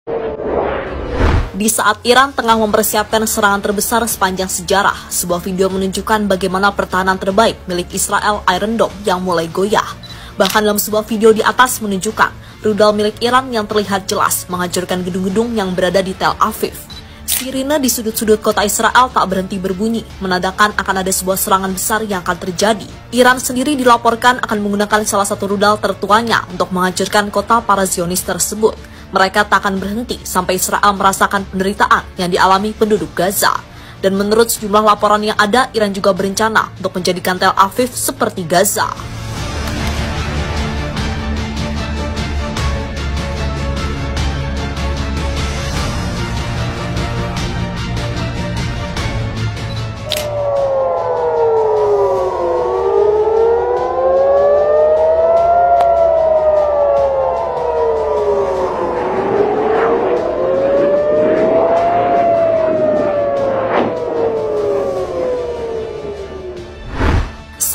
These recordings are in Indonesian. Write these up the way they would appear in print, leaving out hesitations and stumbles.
Di saat Iran tengah mempersiapkan serangan terbesar sepanjang sejarah, sebuah video menunjukkan bagaimana pertahanan terbaik milik Israel, Iron Dome, yang mulai goyah. Bahkan dalam sebuah video di atas menunjukkan rudal milik Iran yang terlihat jelas menghancurkan gedung-gedung yang berada di Tel Aviv. Sirine di sudut-sudut kota Israel tak berhenti berbunyi, menandakan akan ada sebuah serangan besar yang akan terjadi. Iran sendiri dilaporkan akan menggunakan salah satu rudal tertuanya untuk menghancurkan kota para Zionis tersebut. Mereka tak akan berhenti sampai Israel merasakan penderitaan yang dialami penduduk Gaza. Dan menurut sejumlah laporan yang ada, Iran juga berencana untuk menjadikan Tel Aviv seperti Gaza.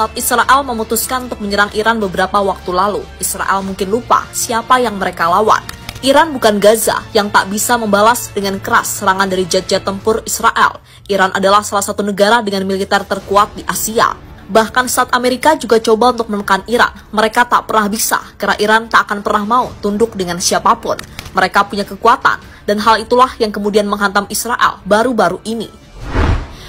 Saat Israel memutuskan untuk menyerang Iran beberapa waktu lalu, Israel mungkin lupa siapa yang mereka lawan. Iran bukan Gaza yang tak bisa membalas dengan keras serangan dari jet-jet tempur Israel. Iran adalah salah satu negara dengan militer terkuat di Asia. Bahkan saat Amerika juga coba untuk menekan Iran, mereka tak pernah bisa karena Iran tak akan pernah mau tunduk dengan siapapun. Mereka punya kekuatan, dan hal itulah yang kemudian menghantam Israel baru-baru ini.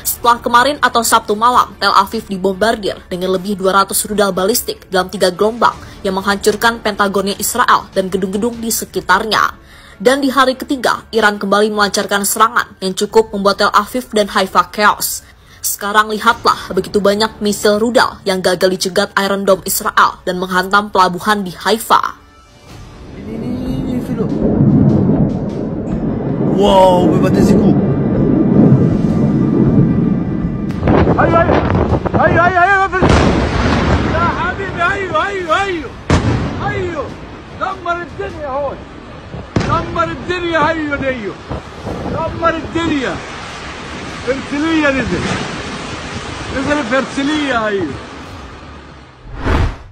Setelah kemarin atau Sabtu malam, Tel Aviv dibombardir dengan lebih 200 rudal balistik dalam 3 gelombang yang menghancurkan Pentagonnya Israel dan gedung-gedung di sekitarnya. Dan di hari ketiga, Iran kembali melancarkan serangan yang cukup membuat Tel Aviv dan Haifa chaos. Sekarang lihatlah begitu banyak misil rudal yang gagal dicegat Iron Dome Israel dan menghantam pelabuhan di Haifa. Ini film. Wow, bebatesiku. ايوه ايوه ايوه ايوه يا حبيبي ايوه ايوه ايوه ايوه دمر الدنيا هون دمر الدنيا ايوه ايوه دمر الدنيا فرسليه نزل فرسليه ايوه.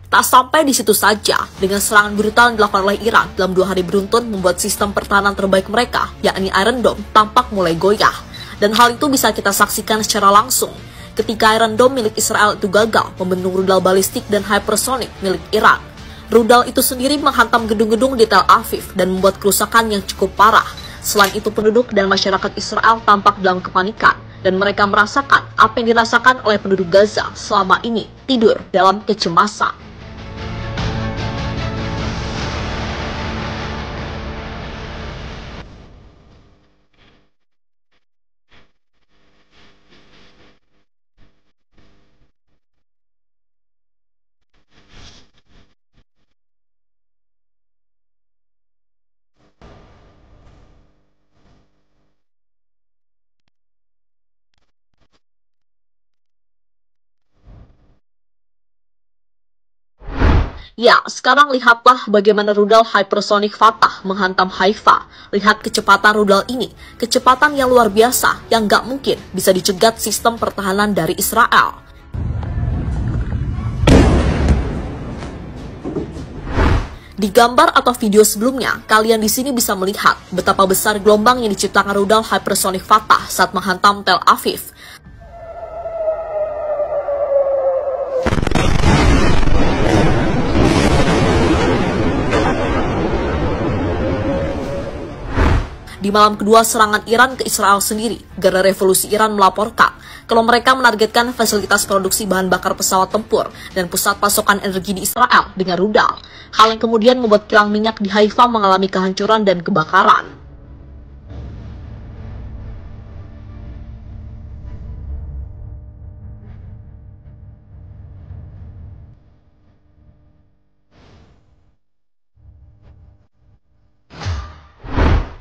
Tak sampai di situ saja, dengan serangan brutal yang dilakukan oleh Iran dalam 2 hari beruntun membuat sistem pertahanan terbaik mereka, yakni Iron Dome, tampak mulai goyah. Dan hal itu bisa kita saksikan secara langsung ketika Iron Dome milik Israel itu gagal membendung rudal balistik dan hypersonic milik Iran. Rudal itu sendiri menghantam gedung-gedung di Tel Aviv dan membuat kerusakan yang cukup parah. Selain itu, penduduk dan masyarakat Israel tampak dalam kepanikan, dan mereka merasakan apa yang dirasakan oleh penduduk Gaza selama ini, tidur dalam kecemasan. Ya, sekarang lihatlah bagaimana rudal hypersonic Fatah menghantam Haifa. Lihat kecepatan rudal ini, kecepatan yang luar biasa yang gak mungkin bisa dicegat sistem pertahanan dari Israel. Di gambar atau video sebelumnya, kalian di sini bisa melihat betapa besar gelombang yang diciptakan rudal hypersonic Fatah saat menghantam Tel Aviv. Di malam kedua serangan Iran ke Israel sendiri, Garda Revolusi Iran melaporkan kalau mereka menargetkan fasilitas produksi bahan bakar pesawat tempur dan pusat pasokan energi di Israel dengan rudal. Hal yang kemudian membuat kilang minyak di Haifa mengalami kehancuran dan kebakaran.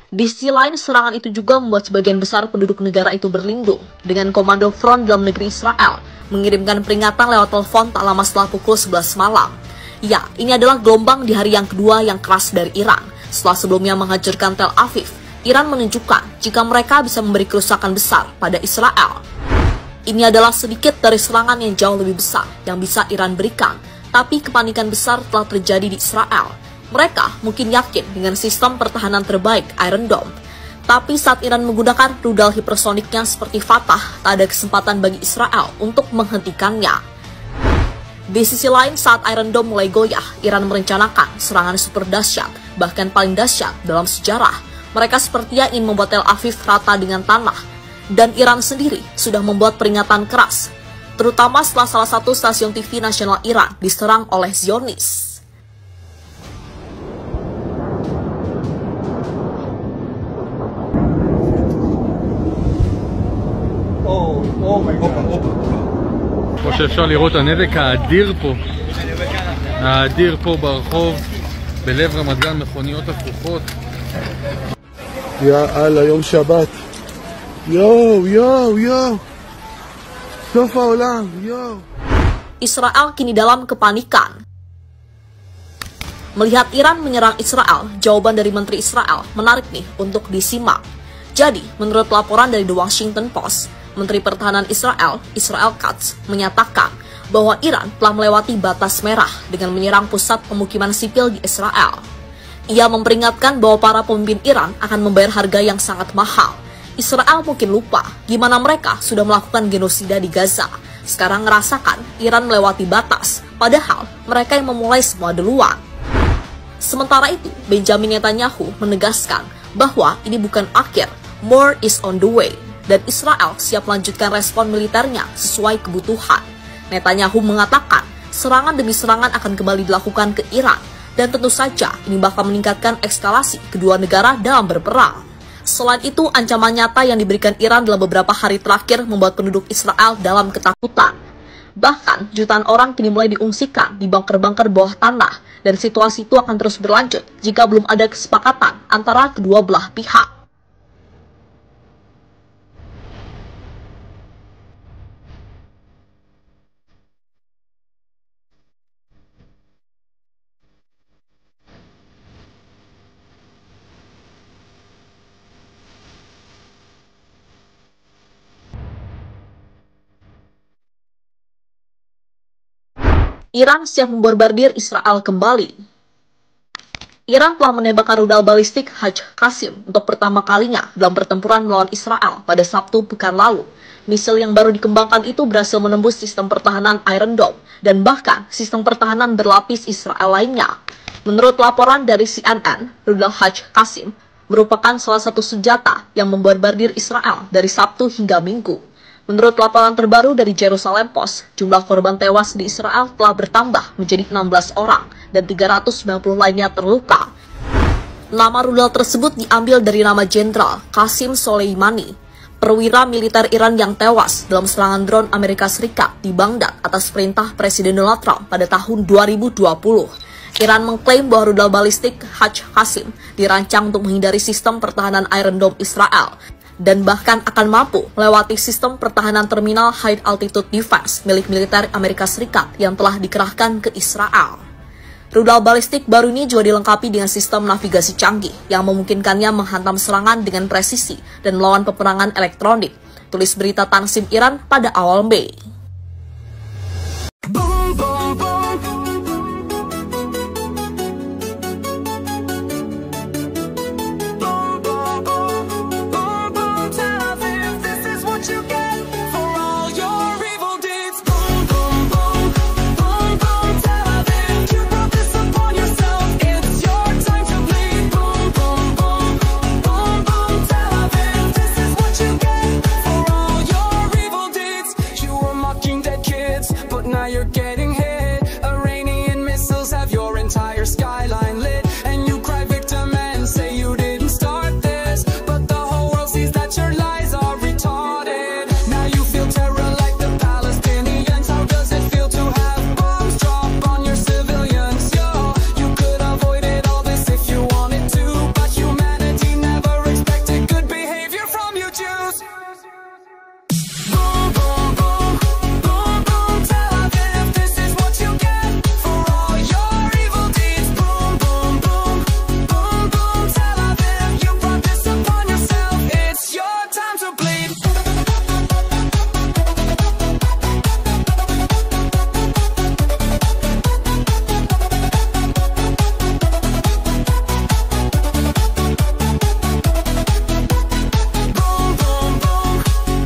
Di sisi lain, serangan itu juga membuat sebagian besar penduduk negara itu berlindung, dengan komando front dalam negeri Israel mengirimkan peringatan lewat telepon tak lama setelah pukul 11 malam. Ya, ini adalah gelombang di hari yang kedua yang keras dari Iran. Setelah sebelumnya menghancurkan Tel Aviv, Iran menunjukkan jika mereka bisa memberi kerusakan besar pada Israel. Ini adalah sedikit dari serangan yang jauh lebih besar yang bisa Iran berikan, tapi kepanikan besar telah terjadi di Israel. Mereka mungkin yakin dengan sistem pertahanan terbaik Iron Dome. Tapi saat Iran menggunakan rudal hipersoniknya seperti Fatah, tak ada kesempatan bagi Israel untuk menghentikannya. Di sisi lain, saat Iron Dome mulai goyah, Iran merencanakan serangan super dahsyat, bahkan paling dahsyat dalam sejarah. Mereka sepertinya ingin membuat Tel Aviv rata dengan tanah. Dan Iran sendiri sudah membuat peringatan keras, terutama setelah salah satu stasiun TV nasional Iran diserang oleh Zionis. כמו שאפשר לראות הנזק האדיר פה ברחוב בלב רמת גן, מכוניות הפוכות. יאללה, יום שבת. יואו, סוף העולם, יואו. Israel kini dalam kepanikan. Melihat Iran menyerang Israel, jawaban dari Menteri Israel menarik nih untuk disimak. Jadi, menurut laporan dari The Washington Post, Menteri Pertahanan Israel, Israel Katz, menyatakan bahwa Iran telah melewati batas merah dengan menyerang pusat pemukiman sipil di Israel. Ia memperingatkan bahwa para pemimpin Iran akan membayar harga yang sangat mahal. Israel mungkin lupa gimana mereka sudah melakukan genosida di Gaza. Sekarang ngerasakan Iran melewati batas, padahal mereka yang memulai semua duluan. Sementara itu, Benjamin Netanyahu menegaskan bahwa ini bukan akhir, more is on the way, dan Israel siap melanjutkan respon militernya sesuai kebutuhan. Netanyahu mengatakan serangan demi serangan akan kembali dilakukan ke Iran, dan tentu saja ini bakal meningkatkan eskalasi kedua negara dalam berperang. Selain itu, ancaman nyata yang diberikan Iran dalam beberapa hari terakhir membuat penduduk Israel dalam ketakutan. Bahkan, jutaan orang kini mulai diungsikan di bunker-bunker bawah tanah, dan situasi itu akan terus berlanjut jika belum ada kesepakatan antara kedua belah pihak. Iran siap membombardir Israel kembali. Iran telah menembakkan rudal balistik Haj Qasim untuk pertama kalinya dalam pertempuran melawan Israel pada Sabtu pekan lalu. Misil yang baru dikembangkan itu berhasil menembus sistem pertahanan Iron Dome dan bahkan sistem pertahanan berlapis Israel lainnya. Menurut laporan dari CNN, rudal Haj Qasim merupakan salah satu senjata yang membombardir Israel dari Sabtu hingga Minggu. Menurut laporan terbaru dari Jerusalem Post, jumlah korban tewas di Israel telah bertambah menjadi 16 orang dan 390 lainnya terluka. Nama rudal tersebut diambil dari nama Jenderal Qasim Soleimani, perwira militer Iran yang tewas dalam serangan drone Amerika Serikat di Baghdad atas perintah Presiden Donald Trump pada tahun 2020. Iran mengklaim bahwa rudal balistik Haj Qasim dirancang untuk menghindari sistem pertahanan Iron Dome Israel, dan bahkan akan mampu melewati sistem pertahanan terminal High Altitude Defense milik militer Amerika Serikat yang telah dikerahkan ke Israel. Rudal balistik baru ini juga dilengkapi dengan sistem navigasi canggih yang memungkinkannya menghantam serangan dengan presisi dan melawan peperangan elektronik, tulis berita Tansim Iran pada awal Mei.